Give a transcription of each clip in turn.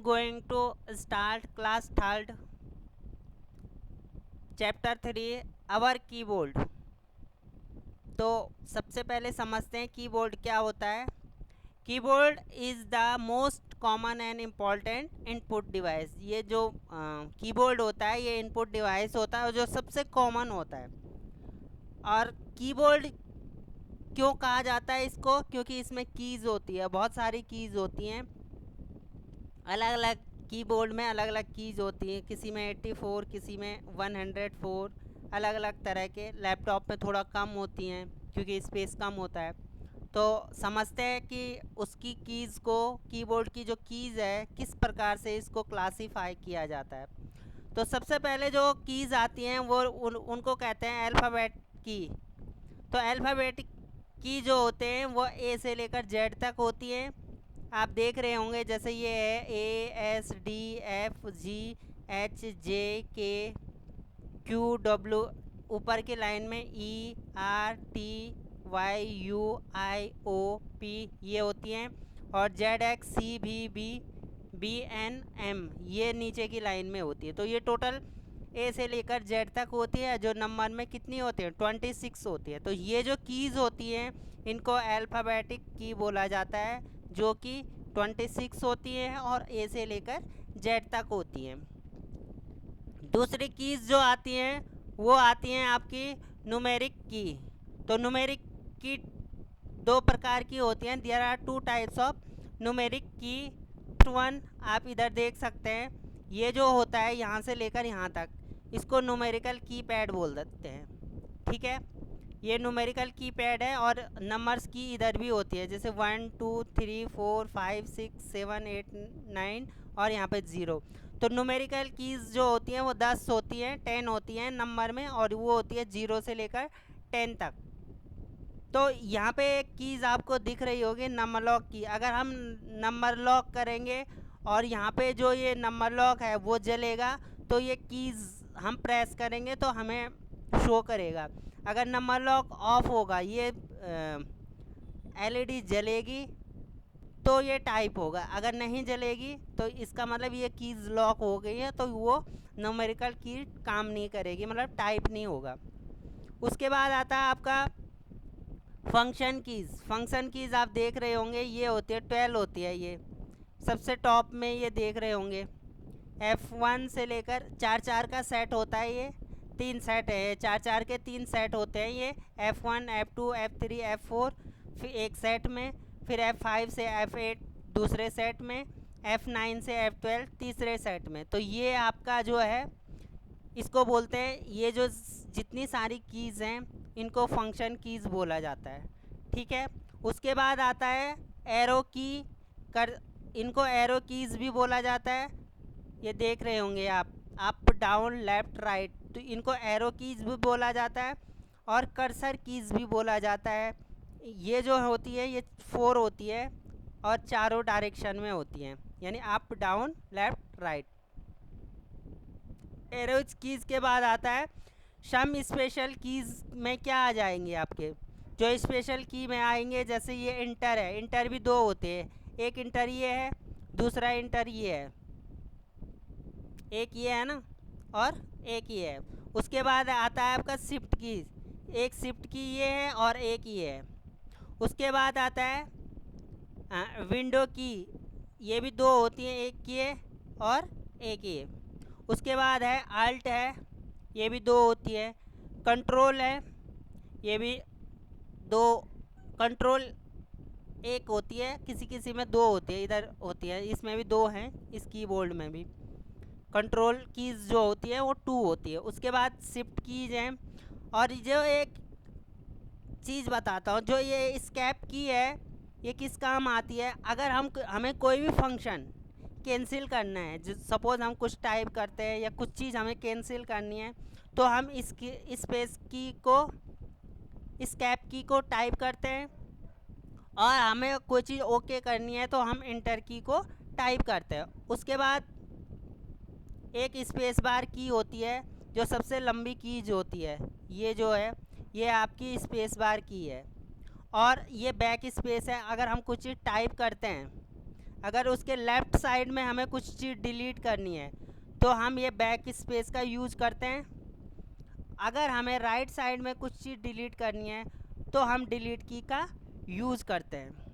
Going to start class third, chapter 3, our keyboard। तो सबसे पहले समझते हैं कीबोर्ड क्या होता है। Keyboard is the most common and important input device. ये जो कीबोर्ड होता है ये इनपुट डिवाइस होता है और जो सबसे कॉमन होता है। और कीबोर्ड क्यों कहा जाता है इसको, क्योंकि इसमें कीज़ होती है, बहुत सारी कीज़ होती हैं। अलग अलग कीबोर्ड में अलग अलग कीज़ होती हैं, किसी में 84, किसी में 104, अलग अलग तरह के। लैपटॉप में थोड़ा कम होती हैं क्योंकि स्पेस कम होता है। तो समझते हैं कि उसकी कीज़ को, कीबोर्ड की जो कीज़ है किस प्रकार से इसको क्लासीफाई किया जाता है। तो सबसे पहले जो कीज़ आती हैं वो उनको कहते हैं अल्फ़ाबेट की। तो अल्फ़ाबेटिक की जो होते हैं वो ए से लेकर जेड तक होती हैं। आप देख रहे होंगे जैसे ये है ASDFGHJK QW, ऊपर की लाइन में ERTYUIOP ये होती हैं, और ZXCVBBNM ये नीचे की लाइन में होती है। तो ये टोटल ए से लेकर जेड तक होती है, जो नंबर में कितनी होती है 26 होती है। तो ये जो कीज़ होती हैं इनको अल्फ़ाबेटिक की बोला जाता है, जो कि 26 होती है और ए से लेकर जेड तक होती हैं। दूसरी कीज़ जो आती हैं वो आती हैं आपकी न्यूमेरिक की। तो न्यूमेरिक की दो प्रकार की होती हैं। There are two types of numeric की। वन आप इधर देख सकते हैं, ये जो होता है यहाँ से लेकर यहाँ तक, इसको न्यूमेरिकल कीपैड बोल देते हैं। ठीक है, ये न्यूमेरिकल कीपैड है। और नंबर्स की इधर भी होती है, जैसे 1 2 3 4 5 6 7 8 9 और यहाँ पे 0। तो न्यूमेरिकल कीज़ जो होती हैं वो 10 होती हैं, 10 होती हैं नंबर में, और वो होती है 0 से लेकर 10 तक। तो यहाँ पे एक कीज़ आपको दिख रही होगी नंबर लॉक की। अगर हम नंबर लॉक करेंगे और यहाँ पे जो ये नंबर लॉक है वो जलेगा, तो ये कीज़ हम प्रेस करेंगे तो हमें शो करेगा। अगर नंबर लॉक ऑफ होगा, ये LED जलेगी तो ये टाइप होगा। अगर नहीं जलेगी तो इसका मतलब ये कीज़ लॉक हो गई है, तो वो न्यूमेरिकल की काम नहीं करेगी, मतलब टाइप नहीं होगा। उसके बाद आता है आपका फंक्शन कीज़। फंक्शन कीज़ आप देख रहे होंगे, ये होती है 12 होती है। ये सबसे टॉप में ये देख रहे होंगे, F1 से लेकर 4 का सेट होता है। ये 3 सेट है, 4 के 3 सेट होते हैं। ये F1 F2 F3 F4 फिर एक सेट में, फिर F5 से F8 दूसरे सेट में, F9 से F12 तीसरे सेट में। तो ये आपका जो है इसको बोलते हैं, ये जो जितनी सारी कीज़ हैं इनको फंक्शन कीज़ बोला जाता है। ठीक है, उसके बाद आता है एरो की। इनको एरो कीज़ भी बोला जाता है। ये देख रहे होंगे आप, अप डाउन लेफ़्ट राइट, तो इनको एरो कीज़ भी बोला जाता है और कर्सर कीज़ भी बोला जाता है। ये जो होती है ये 4 होती है और चारों डायरेक्शन में होती हैं, यानी up down left right. Arrows keys के बाद आता है सम स्पेशल कीज़ में क्या आ जाएंगे आपके, जो स्पेशल की में आएंगे, जैसे ये इंटर है। इंटर भी 2 होते हैं, एक इंटर ये है, दूसरा इंटर ये है। एक ये है ना, और एक ये है। उसके बाद आता है आपका शिफ्ट की। एक शिफ्ट की ये है और एक ये है। उसके बाद आता है विंडो की। ये भी 2 होती हैं, एक ये और एक ये। उसके बाद है आल्ट है, ये भी 2 होती है। कंट्रोल है, ये भी 2। कंट्रोल एक होती है, किसी किसी में 2 होती है, इधर होती है, इसमें भी 2 हैं। इस कीबोर्ड में भी कंट्रोल कीज़ जो होती है वो 2 होती है। उसके बाद शिफ्ट कीज़ हैं। और जो एक चीज़ बताता हूँ, जो ये एस्केप की है ये किस काम आती है। अगर हमें कोई भी फंक्शन कैंसिल करना है, जो सपोज़ हम कुछ टाइप करते हैं या कुछ चीज़ हमें कैंसिल करनी है, तो हम इसकी स्पेस की को, एस्केप की को टाइप करते हैं। और हमें कोई चीज़ ओके करनी है तो हम इंटर की को टाइप करते हैं। उसके बाद एक स्पेस बार की होती है, जो सबसे लंबी कीज होती है। ये जो है ये आपकी स्पेस बार की है। और ये बैक स्पेस है, अगर हम कुछ चीज़ टाइप करते हैं अगर उसके लेफ़्ट साइड में हमें कुछ चीज़ डिलीट करनी है तो हम ये बैक स्पेस का यूज़ करते हैं। अगर हमें राइट साइड में कुछ चीज़ डिलीट करनी है तो हम डिलीट की का यूज़ करते हैं।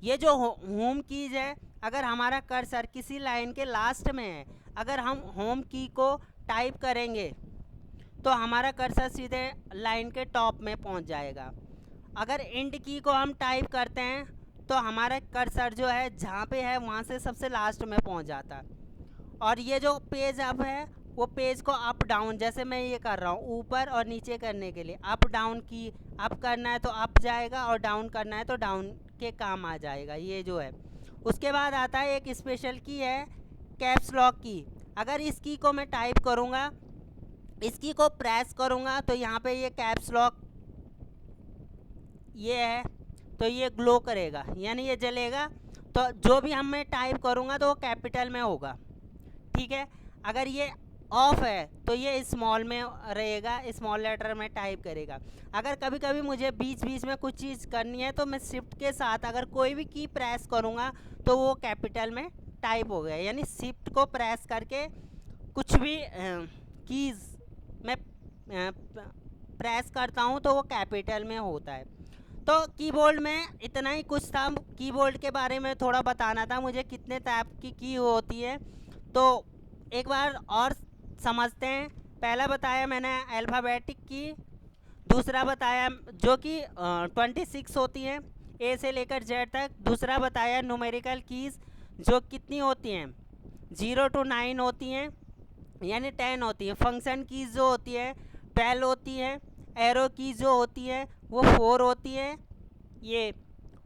ये जो होम कीज है, अगर हमारा कर्सर किसी लाइन के लास्ट में है, अगर हम होम की को टाइप करेंगे तो हमारा कर्सर सीधे लाइन के टॉप में पहुंच जाएगा। अगर इंड की को हम टाइप करते हैं तो हमारा कर्सर जो है जहाँ पे है वहाँ से सबसे लास्ट में पहुंच जाता है। और ये जो पेज अप है वो पेज को अप डाउन, जैसे मैं ये कर रहा हूँ ऊपर और नीचे करने के लिए अप डाउन की, अप करना है तो अप जाएगा और डाउन करना है तो डाउन के काम आ जाएगा, ये जो है। उसके बाद आता है एक स्पेशल की है कैप्स लॉक की। अगर इस की को मैं टाइप करूँगा, इस की को प्रेस करूँगा तो यहाँ पे ये कैप्स लॉक ये है तो ये ग्लो करेगा, यानी ये जलेगा। तो जो भी हम मैं टाइप करूँगा तो वो कैपिटल में होगा, ठीक है। अगर ये ऑफ है तो ये स्मॉल में रहेगा, स्मॉल लेटर में टाइप करेगा। अगर कभी कभी मुझे बीच बीच में कुछ चीज़ करनी है तो मैं शिफ्ट के साथ अगर कोई भी की प्रेस करूँगा तो वो कैपिटल में टाइप हो गया, यानी शिफ्ट को प्रेस करके कुछ भी कीज़ मैं प्रेस करता हूँ तो वो कैपिटल में होता है। तो कीबोर्ड में इतना ही कुछ था, कीबोर्ड के बारे में थोड़ा बताना था मुझे, कितने टाइप की होती है तो एक बार और समझते हैं। पहला बताया मैंने अल्फ़ाबेटिक की, दूसरा बताया जो कि 26 होती है ए से लेकर जेड तक। दूसरा बताया न्यूमेरिकल कीज़ जो कितनी होती हैं 0 to 9 होती हैं, यानी 10 होती है। फंक्शन कीज़ जो होती है 12 होती है। एरो की जो होती है वो 4 होती है ये।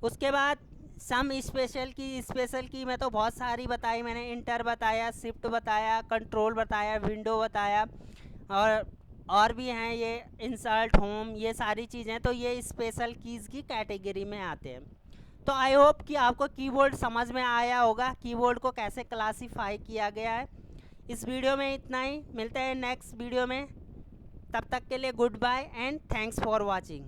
उसके बाद सम स्पेशल की मैं तो बहुत सारी बताई मैंने, इंटर बताया, शिफ्ट बताया, कंट्रोल बताया, विंडो बताया, और भी हैं ये इंसर्ट, होम, ये सारी चीज़ें तो ये स्पेशल कीज़ की कैटेगरी में आते हैं। तो आई होप कि आपको कीबोर्ड समझ में आया होगा, कीबोर्ड को कैसे क्लासीफाई किया गया है। इस वीडियो में इतना ही, मिलते हैं नेक्स्ट वीडियो में। तब तक के लिए good bye and thanks for watching.